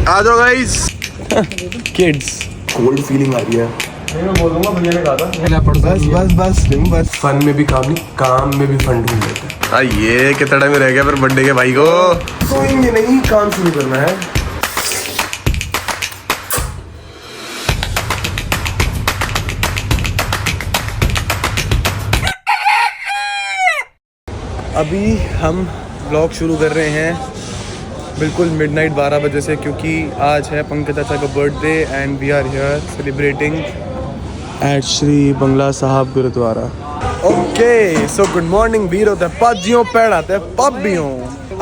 आ जाओ guys kids. Cold feeling आ रही है। मैं बोलूंगा भैया ने कहा था बस फन में भी काम नहीं, काम में भी फन ढूंढ लेते हैं। ये कितना टाइम रह गया फिर बर्थडे के भाई को। सोएंगे नहीं, काम शुरू करना है। अभी हम व्लॉग शुरू कर रहे हैं बिल्कुल मिडनाइट 12 बजे से, क्योंकि आज है पंकज चाचा का birthday and we are here celebrating at Shri Bangla Sahib Gurudwara. Okay so good morning वीर होता है पाजियों पैड़ आते हैं पबियों।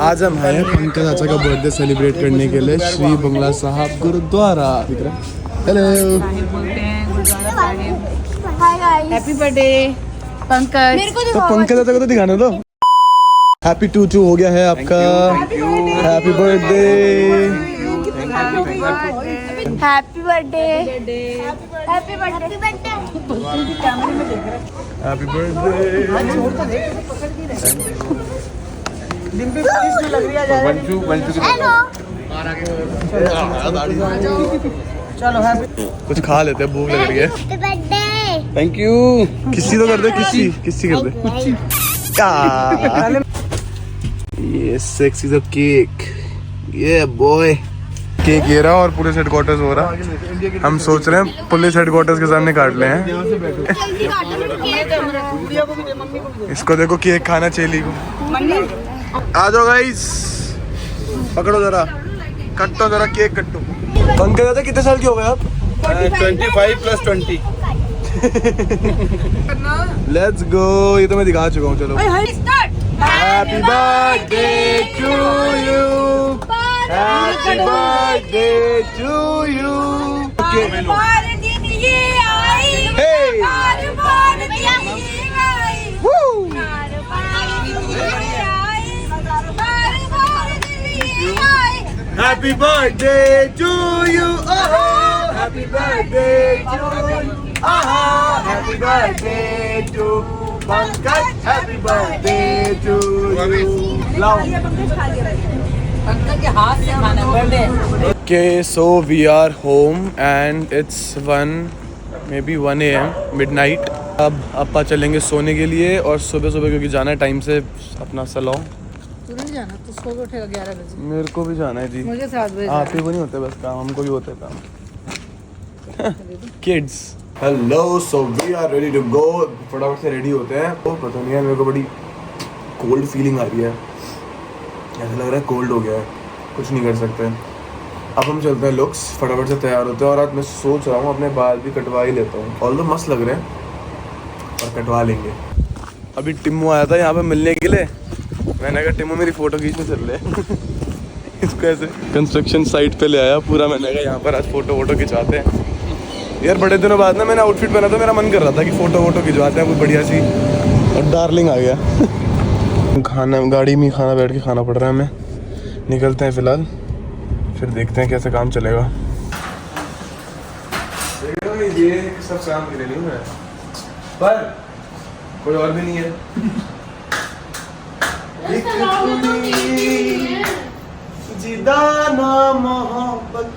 आज हम हैं पंकज चाचा का बर्थडे सेलिब्रेट करने के लिए Shri Bangla Sahib Gurudwara. Hello, happy birthday Pankaj. तो पंकज चाचा को तो दिखाने दो। हैप्पी टू हो गया है आपका। Happy birthday. Happy birthday. Happy birthday. Happy birthday. चलो कुछ खा लेते हैं, भूख लग रही है। Thank you. किसी तो कर दे, किसी कर दे। ये सेक्सी सा केक, ये बॉय केक ये रहा और पुलिस हेडक्वार्टर्स हो रहा। हम सोच रहे हैं पुलिस हेडक्वार्टर्स के सामने काट ले हैं। इसको देखो केक खाना चेली को। आ जाओ गाइस, पकड़ो जरा, कट्टो जरा केक कट्टो। पंकज दादा कितने साल के हो गए आप? 25 + 20। Let's go. ये तो मैं दिखा चुका हूँ। चलो happy birthday to you, happy birthday to you. Happy birthday to you, happy birthday to you, happy birthday to Pankaj, happy birthday to you. लाओ पंकज के हाथ से खाना birthday. Okay so we are home and it's 1 AM midnight. अब अपा चलेंगे सोने के लिए और सुबह क्योंकि जाना है टाइम से अपना सलों। तू नहीं जाना, तू सो के उठेगा 11 बजे। मेरे को भी जाना है जी। मुझे 7 बजे। आप ही को नहीं होते बस काम, हमको भी होता है काम। Kids hello, so we are ready to go. फटाफट से रेडी होते हैं। तो पता नहीं है, मेरे को बड़ी कोल्ड फीलिंग आ रही है। ऐसा लग रहा है कोल्ड हो गया है, कुछ नहीं कर सकते। अब हम चलते हैं लुक्स, फटाफट से तैयार होते हैं। और आज मैं सोच रहा हूँ अपने बाल भी कटवा ही लेता हूँ। ऑल्दो मस्त लग रहे हैं और कटवा लेंगे। अभी टिम्मू आया था यहाँ पे मिलने के लिए। मैंने कहा टिम्मू मेरी फ़ोटो खींचने चल रहे। इसको ऐसे कंस्ट्रक्शन साइट पे ले आया पूरा। मैंने कहा यहाँ पर आज फ़ोटो खिंचवाते हैं यार। बड़े दिनों बाद ना मैंने आउटफिट पहना था, मेरा मन कर रहा था कि फ़ोटो खिंचवाते हैं कुछ बढ़िया सी। और डार्लिंग आ गया। खाना गाड़ी में खाना बैठ के खाना पड़ रहा है हमें। निकलते हैं फ़िलहाल, फिर देखते हैं कैसे काम चलेगा। ये सब काम के लिए नहीं है, पर कोई और भी नहीं है। जिदाना मोहब्बत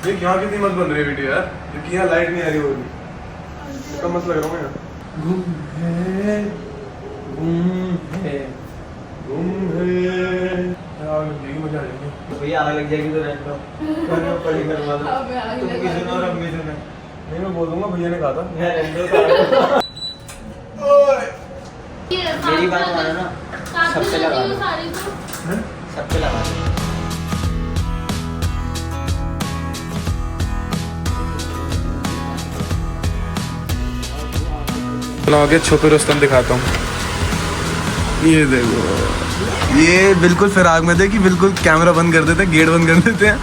देख यहाँ कितनी मस्त बन रही है वीडियो यार, क्योंकि यहाँ लाइट नहीं आ रही होगी। इसका मस्त लग रहा हूँ मैं। गुम है मजा आ जाएगी भैया आग लग जाएगी तो रहता पड़ी करवा दो। तुम किसी और अम्मी से नहीं, मैं बोलूँगा भैया ने कहा था। मेरी बात मानो ना, सबसे लगा दो, सबसे लगा दो। आगे छुपे रुस्तम दिखाता हूँ। ये देखो, ये बिल्कुल फिराक में थे कि बिल्कुल कैमरा बंद कर देते हैं, गेट बंद कर देते हैं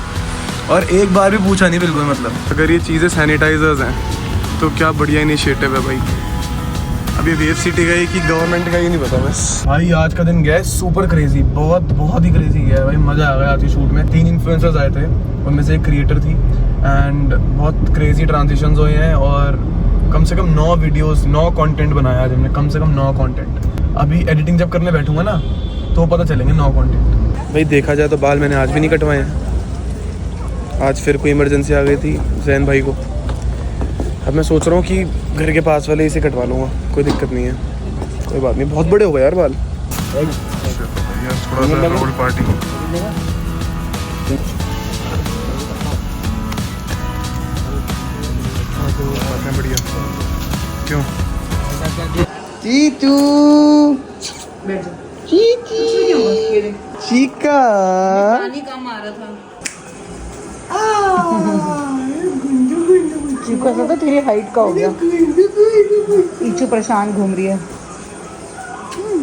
और एक बार भी पूछा नहीं बिल्कुल। मतलब अगर ये चीज़ें सैनिटाइजर्स हैं तो क्या बढ़िया इनिशिएटिव है भाई। अभी वेव सिटी का ही कि गवर्नमेंट का ही नहीं पता बस। भाई आज का दिन गया है सुपर क्रेजी, बहुत ही क्रेजी गया है भाई। मज़ा आ गया आज की शूट में। 3 इन्फ्लुएंसर्स आए थे, उनमें से एक क्रिएटर थी एंड बहुत क्रेजी ट्रांजिशंस हुए हैं। और कम से कम 9 वीडियोस 9 कंटेंट बनाया आज हमने, कम से कम 9 कंटेंट। अभी एडिटिंग जब करने बैठूंगा ना तो पता चलेंगे नो कॉन्टेक्ट। भाई देखा जाए तो बाल मैंने आज भी नहीं कटवाए हैं। आज फिर कोई इमरजेंसी आ गई थी जैन भाई को। अब मैं सोच रहा हूँ कि घर के पास वाले इसे कटवा लूँगा, कोई दिक्कत नहीं है, कोई बात नहीं। बहुत बड़े हो गए यार बाल। थोड़ा सा रोड पार्टी बढ़िया। क्यों चीचू चीका पानी कम आ रहा था। चीकू ऐसा तो तेरी हाइट का हो गया। इचू परेशान घूम रही है।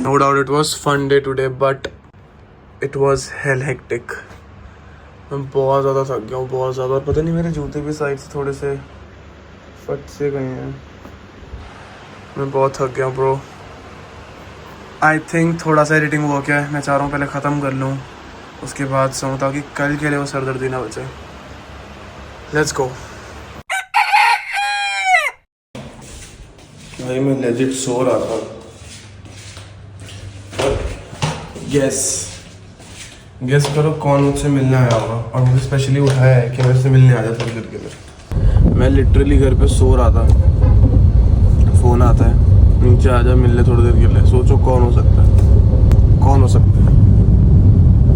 No doubt it was fun day today, but it was hell hectic. मैं बहुत ज़्यादा थक गया हूँ, बहुत ज़्यादा। और पता नहीं मेरे जूते भी साइड से थोड़े से फट से गए हैं। मैं बहुत थक गया ब्रो। आई थिंक थोड़ा सा एडिटिंग वर्क है, मैं चाह रहा हूँ पहले ख़त्म कर लूँ, उसके बाद सोऊं, ताकि कल के लिए वो सरदर्दी ना बचे। Let's go. भाई मैं लेजिट सो रहा था। गेस करो कौन मुझसे मिलने आया होगा, और मुझे स्पेशली उठाया है कि मेरे से मिलने आ जाए थोड़ी देर के लिए। मैं लिटरली घर पे सो रहा था, फ़ोन आता है नीचे आ जा मिल ले थोड़ी देर के लिए। सोचो कौन हो सकता है, कौन हो सकता है।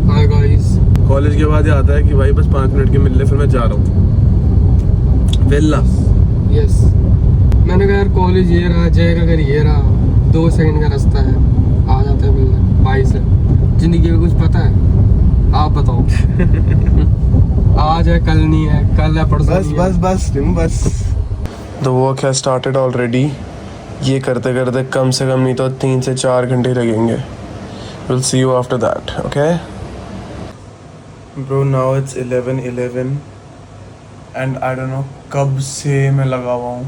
Hi guys. कॉलेज के बाद ये आता है कि भाई बस 5 मिनट के मिल ले, फिर मैं जा रहा हूँ वेल्ला। यस, मैंने कहा यार कॉलेज ये रहा, जय अगर ये रहा 2 सेकंड का रास्ता है, आ जाते हैं मिलने भाई से। जिंदगी में कुछ पता है? आप बताओ। आज है कल नहीं है, कल है परसों। बस the work has started already. ये करते करते कम से कम नहीं तो 3 से 4 घंटे लगेंगे। Will see you after that, okay bro. Now it's 11 and I don't know कब से मैं लगा हुआ हूँ।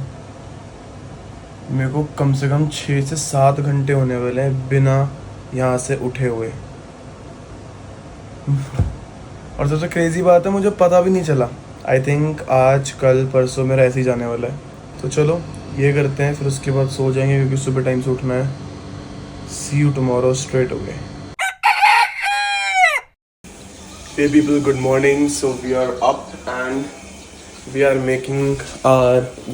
मेरे को कम से कम 6 से 7 घंटे होने वाले हैं बिना यहाँ से उठे हुए। और सबसे क्रेजी बात है, मुझे पता भी नहीं चला। आई थिंक आज कल परसों मेरा ऐसे ही जाने वाला है। तो चलो ये करते हैं, फिर उसके बाद सो जाएंगे क्योंकि सुबह टाइम से उठना है। See you tomorrow straight away. Hey people, good morning. So we are up and we are making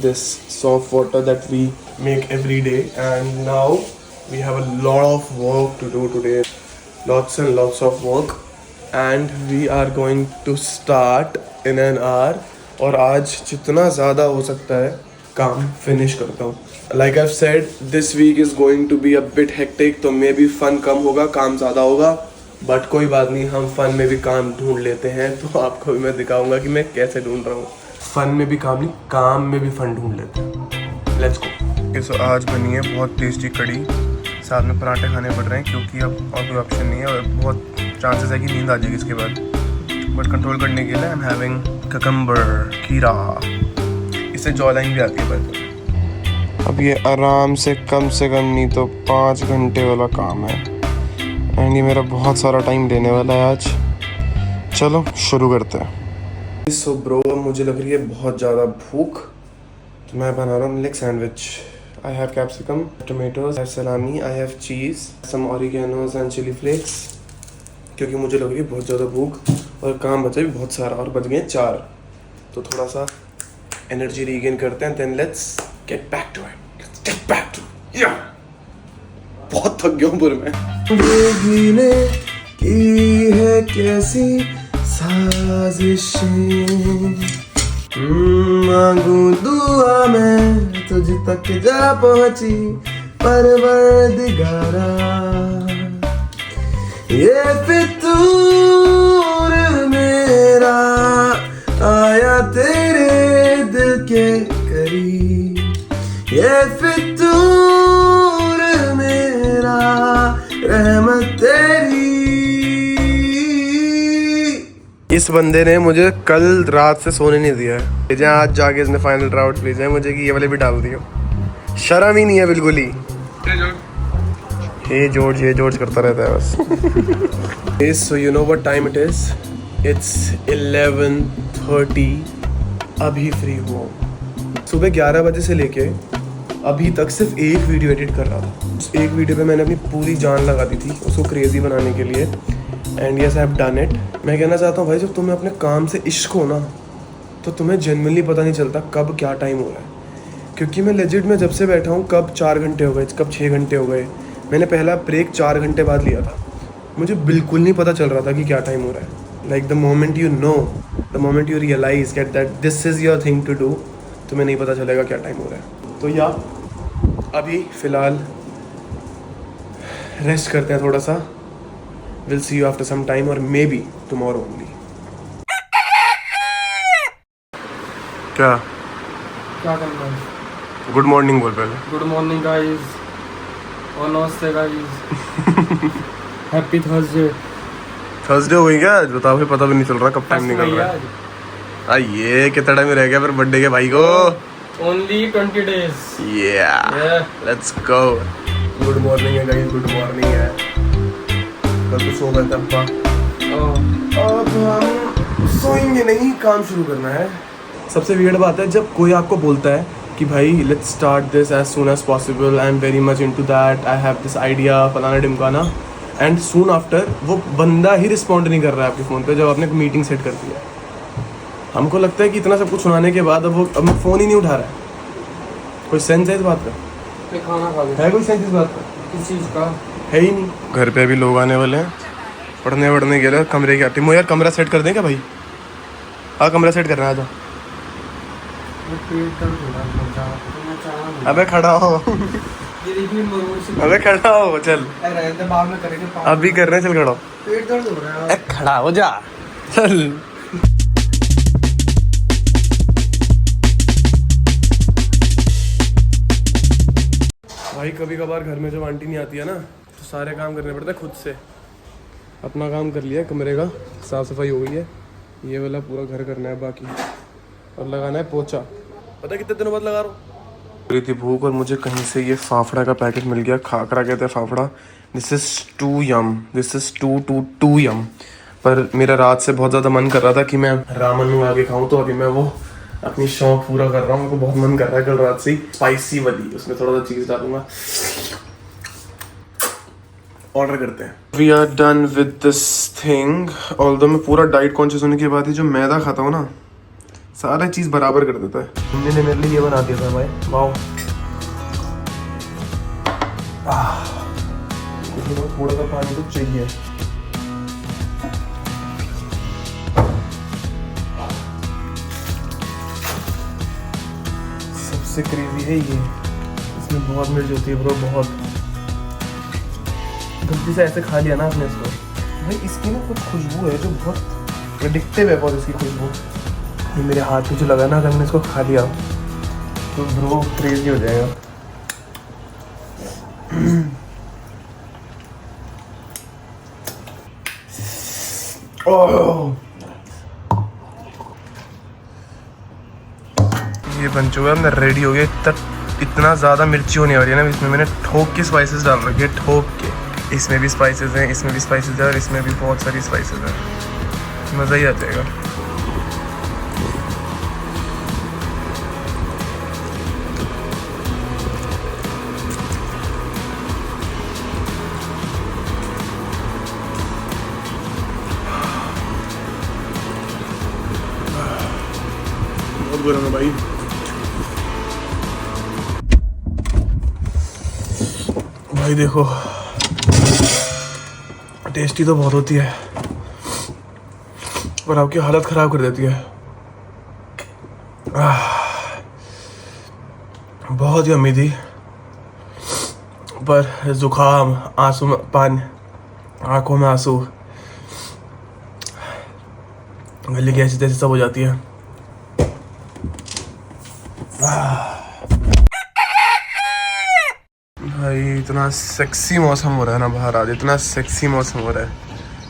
this soft water that we make every day, and now we have a lot of work to do today. Lots and lots of work, and we are going to start in an hour. और आज जितना ज़्यादा हो सकता है काम finish करता हूँ। Like I've said, this week is going to be a bit hectic, तो मे भी फन कम होगा, काम ज़्यादा होगा, बट कोई बात नहीं, हम फन में भी काम ढूंढ लेते हैं। तो आपको भी मैं दिखाऊंगा कि मैं कैसे ढूंढ रहा हूँ। फन में भी काम नहीं, काम में भी फन ढूंढ लेते हैं। Let's go. सो आज बनी है बहुत टेस्टी कड़ी, साथ में पराठे खाने पड़ रहे हैं क्योंकि अब और कोई ऑप्शन नहीं है, और बहुत चांसेस है कि नींद आ जाएगी इसके बाद। बट कंट्रोल करने के लिए आई एम हैविंग ककम्बर, खीरा, इससे जॉ लाइन भी आती है। पर अब ये आराम से कम नहीं तो 5 घंटे वाला काम है, एंड ये मेरा बहुत सारा टाइम लेने वाला है आज। चलो शुरू करते हैं। सो ब्रो, मुझे लग रही है बहुत ज़्यादा भूख, तो मैं बना रहा हूँ leg sandwich. I have capsicum, tomatoes, I have salami, I have cheese, some oreganos and chilli flakes, क्योंकि मुझे लग रही है बहुत ज़्यादा भूख और काम बचा भी बहुत सारा, और बच गए 4। तो थोड़ा सा एनर्जी रीगेन करते हैं, then let's get back to it. Let's get back to ya. बहुत थक गया हूँ पर मैं। ने की है कैसी साजिशें, मांगू दुआ मैं तुझ तक जा पहुंची परवरदिगारा। ये फितूर मेरा आया तेरे दिल के करीब, ये फितूर मेरा रहमत तेरी। इस बंदे ने मुझे कल रात से सोने नहीं दिया है। जहाँ आज जाके इसने फाइनल राउंड भेजा है मुझे कि ये वाले भी डाल दियो। शर्म ही नहीं है बिल्कुल ही। ये जॉर्ज करता रहता है बस। So you know what time it is, it's 11:30। अभी फ्री हुआ। सुबह 11 बजे से लेके अभी तक सिर्फ एक वीडियो एडिट कर रहा था। एक वीडियो पे मैंने अपनी पूरी जान लगा दी थी उसको क्रेजी बनाने के लिए, and yes I have done it. मैं कहना चाहता हूँ भाई, जब तुम्हें अपने काम से इश्क हो ना, तो तुम्हें जनरली पता नहीं चलता कब क्या टाइम हो रहा है। क्योंकि मैं लेजिट में जब से बैठा हूँ, कब 4 घंटे हो गए, कब 6 घंटे हो गए। मैंने पहला ब्रेक 4 घंटे बाद लिया था, मुझे बिल्कुल नहीं पता चल रहा था कि क्या टाइम हो रहा है। Like the moment you know, the moment you realise get that this is your thing to do, तुम्हें नहीं पता चलेगा क्या टाइम हो रहा है। तो या अभी फ़िलहाल रेस्ट करते हैं थोड़ा सा। Will see you after some time, और मे बी टुमारो ओनली। क्या करना है? गुड मॉर्निंग बोल पहले। गुड मॉर्निंग गाइस और नमस्ते गाइस। हैप्पी थर्सडे हो गई क्या आज? बताओ फिर, पता भी नहीं चल रहा कब टाइम निकल रहा है। ये कितना टाइम रह गया फिर बर्थडे के भाई को? Only 20 days। Let's go. Good morning है गाइस, गुड मॉर्निंग है। कल तो सो गए थे अब्बा, अब हम सोएंगे नहीं, काम शुरू करना है। सबसे वियर्ड बात है जब कोई आपको बोलता है कि भाई let's start this as soon as possible, I am very much into that, I have this idea, फलाना ढिमकाना, एंड सून आफ्टर वो बंदा ही रिस्पॉन्ड नहीं कर रहा है आपके फ़ोन पे जब आपने मीटिंग सेट कर दिया है। हमको लगता है कि इतना सब कुछ सुनाने के बाद अब वो फ़ोन ही नहीं उठा रहा है। कोई सेंस है इस बात का? खाना खा है कोई सेंस इस बात का? किस चीज़ का? है ही नहीं। घर पे अभी लोग आने वाले हैं, पढ़ने के लिए कमरे की आती। यार कमरा सेट कर दें क्या भाई? हाँ कमरा सेट करना है। आजा। अबे खड़ा हो, अबे खड़ा हो, चल अभी कर रहे हैं, चल खड़ा हो। पेट दर्द हो रहा है। खड़ा हो जा, चल। भाई कभी कभार घर में जब आंटी नहीं आती है ना, तो सारे काम करने पड़ते हैं खुद से। अपना काम कर लिया, कमरे का साफ सफाई हो गई है, ये वाला पूरा घर करना है बाकी, और लगाना है पोछा। पता कितने दिनों बाद लगा रहा हूँ। रही थी भूख और मुझे कहीं से ये फाफड़ा का पैकेट मिल गया, खाकरा कहते हैं fafda. This is too yum, this is too yum. पर मेरा रात से बहुत ज़्यादा मन कर रहा था कि मैं रामन मंगा के खाऊँ, तो अभी मैं वो अपनी शौक पूरा कर रहा हूँ। मेरे को बहुत मन कर रहा है कल रात से स्पाइसी वाली, उसमें थोड़ा सा चीज़ डालूंगा। ऑर्डर करते हैं। We are done with this thing. Although मैं पूरा डाइट कॉन्शियस होने के बाद ही जो मैदा खाता हूँ ना, सारा चीज़ बराबर कर देता है। मम्मी ने मेरे लिए ये बना दिया था भाई, वाओ। थोड़ा सा पानी तो चाहिए। सबसे क्रेजी है ये, इसमें बहुत मिर्च होती है ब्रो, बहुत। गलती से ऐसे खा लिया ना आपने इसको, भाई इसकी ना कुछ खुशबू है जो बहुत एडिक्टिव है, बहुत इसकी खुशबू। ये मेरे हाथ में जो लगा ना, अगर मैंने इसको खा लिया तो ब्रो क्रेजी हो जाएगा। ये बन चुका है, रेडी हो गया। इतना ज़्यादा मिर्ची होने वाली है ना इसमें। मैंने ठोक के स्पाइसेस डाल रखे हैं, ठोक के। इसमें भी स्पाइसेस हैं, इसमें भी स्पाइसेस हैं, और इसमें भी बहुत सारी स्पाइसेस हैं। मज़ा ही आ जाएगा। बहुत गर्म है भाई। भाई देखो, टेस्टी तो बहुत होती है, पर आपकी हालत ख़राब कर देती है। बहुत ही यम्मी थी, पर जुकाम, आंसू में पानी, आंखों में आंसू, गले की ऐसी तैसी सब हो जाती है। भाई इतना सेक्सी मौसम हो रहा है ना बाहर आज, इतना सेक्सी मौसम हो रहा है।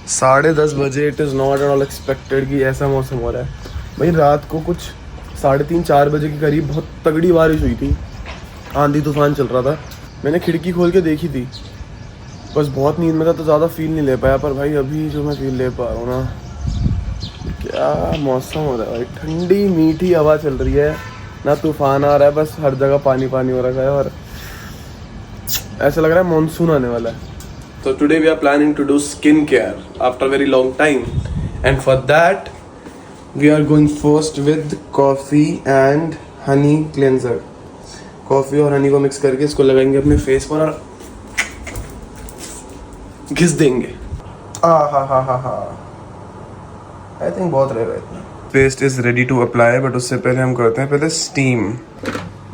10:30 बजे, it is not at all expected कि ऐसा मौसम हो रहा है। भाई रात को कुछ 3:30-4 बजे के करीब बहुत तगड़ी बारिश हुई थी, आंधी तूफान चल रहा था। मैंने खिड़की खोल के देखी थी, बस बहुत नींद में था तो ज़्यादा फील नहीं ले पाया। पर भाई अभी जो मैं फील ले पा रहा हूँ ना, क्या मौसम हो रहा है भाई। ठंडी मीठी हवा चल रही है, ना तूफान आ रहा है, बस हर जगह पानी पानी हो रखा है। और ऐसा लग रहा है मॉनसून आने वाला है। So today we are planning to do skincare after a very long time, and for that we are going first with coffee and honey cleanser. Coffee और हनी को मिक्स करके इसको लगाएंगे अपने फेस पर और घिस देंगे। हा आई थिंक बहुत रहेगा इतना। Paste is ready to apply, but उससे पहले हम करते हैं पहले स्टीम।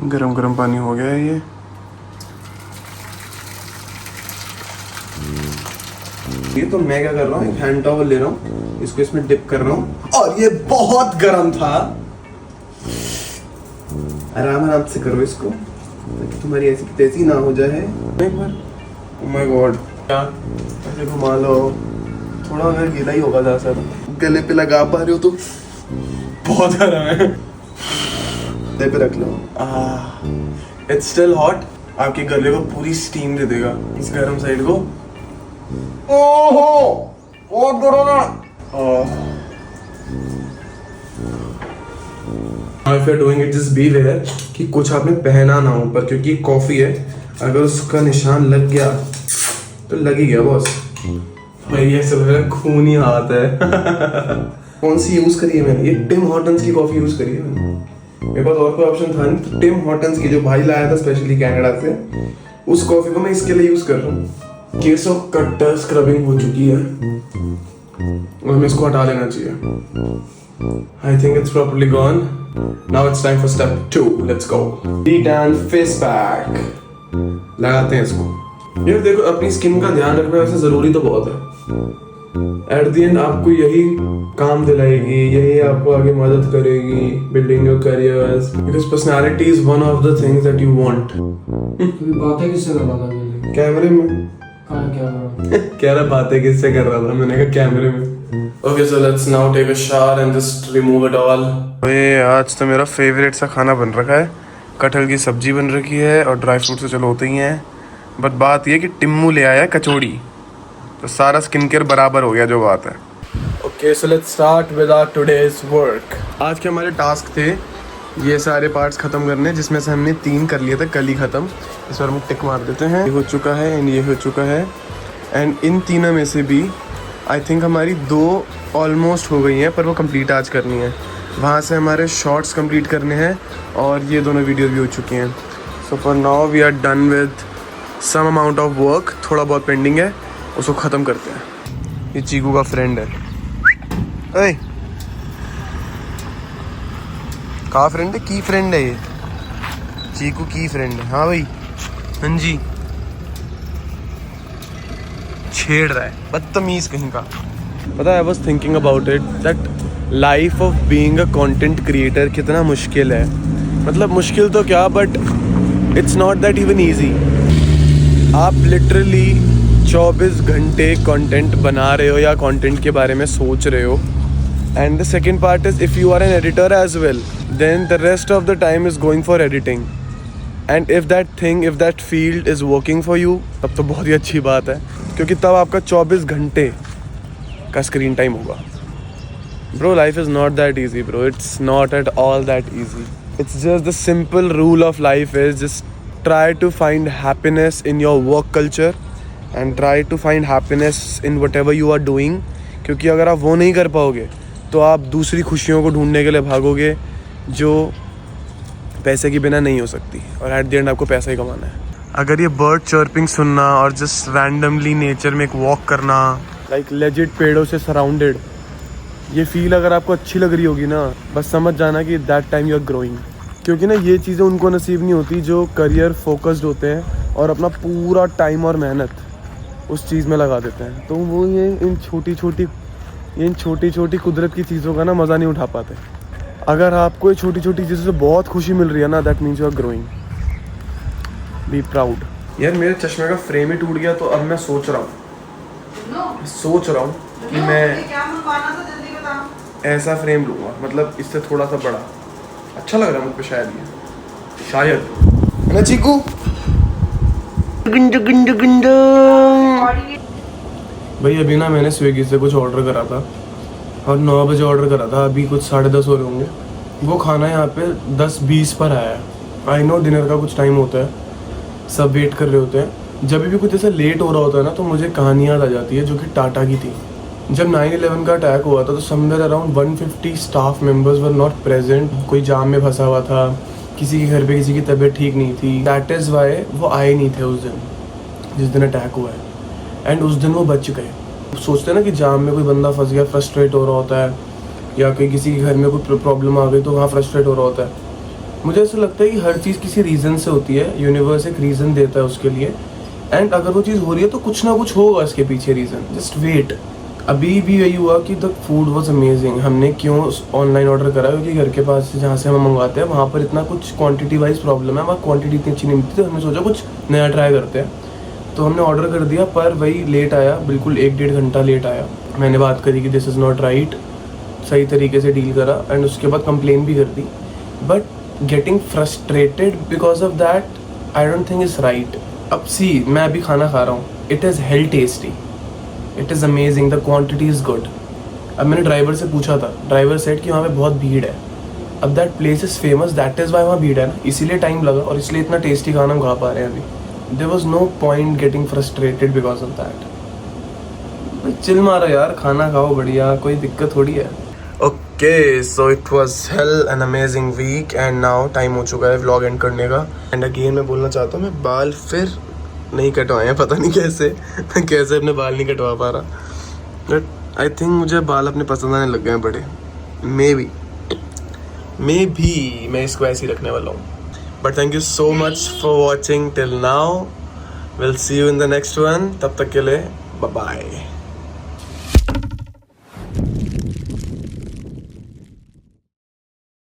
गरम गरम पानी हो गया है ये। ये तो मैं क्या कर रहा हूँ, एक हैंड टॉवल ले रहा हूँ, इसको इसमें डिप कर रहा हूँ, और ये बहुत गर्म था। आराम आराम से करो इसको, तुम्हारी ऐसी तेजी ना हो जाए। एक बार ओह माय गॉड, ऐसे घुमा लो थोड़ा, अगर गीला ही होगा ज़्यादा सर। गले पे लगा पा रहे हो तो बहुत गर्म है। गले पे रख लो। It's still hot. आपके गले को पूरी स्टीम दे देगा इस गर्म साइड को। ओहो बहुत गर्म है। If you're doing it, just be aware कि कुछ आपने पहना ना ऊपर, क्योंकि कॉफी है, अगर उसका निशान लग गया तो लग ही गया बॉस। भाई ये सब है खून ही हाथ है। कौन सी यूज करी है मैंने? ये टिम हॉर्टन्स की कॉफी यूज करी है मैंने। मेरे पास और कोई ऑप्शन था नहीं, तो टिम हॉर्टन्स की जो भाई लाया था स्पेशली कनाडा से, उस कॉफी को मैं इसके लिए यूज कर रहा हूँ। केस ऑफ कट स्क्रबिंग हो चुकी है और हमें इसको हटा लेना चाहिए। I think it's properly gone. Now it's time for step 2. Let's go. Heat and face pack. लगाते हैं इसको। यार देखो, अपनी स्किन का ध्यान रखना वैसे जरूरी तो बहुत है। At the end आपको यही काम दिलाएगी, यही आपको आगे मदद करेगी building your careers, because personality is one of the things that you want. बातें किससे कर रहा था पहले? कैमरे में। कहाँ कैमरा? कह रहा बातें किससे कर रहा था? मैंने कहा कैमरे में। Okay, so let's now take a shower and just remove it all. ये आज तो मेरा फेवरेट सा खाना बन रखा है। कटहल की सब्जी बन रखी है और ड्राई फ्रूट तो चलो होते ही हैं, बट बात ये कि टिम्मू ले आया है कचौड़ी, तो सारा स्किन केयर बराबर हो गया जो बात है। Okay, so let's start with our today's work. आज के हमारे टास्क थे ये सारे पार्ट्स ख़त्म करने, जिसमें से हमने 3 कर लिए थे कल ही ख़त्म। इस बार हम टिक मार देते हैं। ये हो चुका है एंड ये हो चुका है, एंड इन तीनों में से भी आई थिंक हमारी 2 ऑलमोस्ट हो गई हैं, पर वो कंप्लीट आज करनी है। वहाँ से हमारे शॉर्ट्स कंप्लीट करने हैं और ये दोनों वीडियो भी हो चुकी हैं। So for now we are done with some amount of work. थोड़ा बहुत पेंडिंग है, उसको ख़त्म करते हैं। ये चीकू का फ्रेंड है। अरे कहाँ फ्रेंड है? की फ्रेंड है ये? चीकू की फ्रेंड है। हाँ भाई, हाँ जी, छेड़ रहा है बदतमीज कहीं का। पता है, I was thinking about it that life of being a content creator कितना मुश्किल है। मतलब मुश्किल तो क्या, but it's not that even easy. आप लिटरली 24 घंटे कंटेंट बना रहे हो या कंटेंट के बारे में सोच रहे हो, and the second part is if you are an editor as well, then the rest of the time is going for editing. And if that field is working for you, तब तो बहुत ही अच्छी बात है, क्योंकि तब आपका 24 घंटे का स्क्रीन टाइम होगा। Bro, life is not that easy bro, it's not at all that easy. It's just the simple rule of life is just try to find happiness in your work culture and try to find happiness in whatever you are doing, क्योंकि अगर आप वो नहीं कर पाओगे तो आप दूसरी खुशियों को ढूंढने के लिए भागोगे जो पैसे के बिना नहीं हो सकती, और एट द एंड आपको पैसा ही कमाना है। अगर ये बर्ड चर्पिंग सुनना और जस्ट रैंडमली नेचर में एक वॉक करना, लाइक लेजिट पेड़ों से सराउंडेड, ये फील अगर आपको अच्छी लग रही होगी ना, बस समझ जाना कि that time you are growing. क्योंकि ना ये चीज़ें उनको नसीब नहीं होती जो करियर फोकस्ड होते हैं और अपना पूरा टाइम और मेहनत उस चीज़ में लगा देते हैं। तो वो ये इन छोटी छोटी कुदरत की चीज़ों का ना मज़ा नहीं उठा पाते। अगर आपको ये छोटी छोटी चीज़ों से बहुत खुशी मिल रही है ना, that means you are growing. Be proud. यार मेरे चश्मे का फ्रेम ही टूट गया, तो अब मैं सोच रहा हूँ कि मैं ऐसा फ्रेम लूँगा, मतलब इससे थोड़ा सा बड़ा। अच्छा लग रहा है मुझ पे शायद है ना चीकू? भाई अभी ना मैंने स्विगी से कुछ ऑर्डर करा था और 9 बजे ऑर्डर करा था, अभी कुछ 10:30 हो रहे होंगे। वो खाना यहाँ पे 10:20 पर आया है। आई नो डिनर का कुछ टाइम होता है, सब वेट कर रहे होते हैं, जब भी कुछ ऐसा लेट हो रहा होता है ना तो मुझे कहानी याद आ जाती है जो कि टाटा की थी। जब 9/11 का अटैक हुआ था तो somewhere around 150 staff members were not present. कोई जाम में फंसा हुआ था, किसी के घर पे किसी की तबीयत ठीक नहीं थी। दैट इज़ वाई वो आए नहीं थे उस दिन जिस दिन अटैक हुआ है। एंड उस दिन वो बच गए। सोचते हैं ना कि जाम में कोई बंदा फंस गया, फ्रस्ट्रेट हो रहा होता है, या कोई किसी के घर में कोई प्रॉब्लम आ गई तो वहाँ फ्रस्ट्रेट हो रहा होता है। मुझे ऐसा लगता है कि हर चीज़ किसी रीज़न से होती है, यूनिवर्स एक रीज़न देता है उसके लिए। एंड अगर वो चीज़ हो रही है तो कुछ ना कुछ होगा इसके पीछे रीज़न, जस्ट वेट। अभी भी यही हुआ कि द फूड वॉज अमेजिंग। हमने क्यों ऑनलाइन ऑर्डर करा, क्योंकि घर के पास जहाँ से हम मंगवाते हैं वहाँ पर इतना कुछ क्वांटिटी वाइज प्रॉब्लम है, वहाँ क्वांटिटी इतनी अच्छी नहीं मिलती, तो हमने सोचा कुछ नया ट्राई करते हैं। तो हमने ऑर्डर कर दिया, पर वही लेट आया, बिल्कुल 1-1.5 घंटा लेट आया। मैंने बात करी कि दिस इज़ नॉट राइट, सही तरीके से डील करा, एंड उसके बाद कंप्लेन भी कर दी। But getting frustrated because of that I don't think is right. अब सी, मैं अभी खाना खा रहा हूँ, it is hell tasty, it is amazing, the quantity is good. अब मैंने ड्राइवर से पूछा था, ड्राइवर सेड कि वहाँ पे बहुत भीड़ है। अब that place is famous, that is why वहाँ भीड़ है ना, इसीलिए टाइम लगा और इसलिए इतना टेस्टी खाना हम खा पा रहे हैं अभी। There was no point getting frustrated because of that. Chill मारो यार, खाना खाओ बढ़िया, कोई दिक्कत थोड़ी है। Okay, so it was hell an amazing weekend now time हो चुका है व्लॉग एंड करने का। एंड अगेन मैं बोलना चाहता हूँ, मैं बाल फिर नहीं कटवाए हैं, पता नहीं कैसे मैं कैसे अपने बाल नहीं कटवा पा रहा। बट आई थिंक मुझे बाल अपने पसंद आने लग गए हैं बड़े। मे बी मैं इसको ऐसे ही रखने वाला हूँ। But thank you so much for watching till now. Will see you in the next one. तब तक के लिए बाय बाय।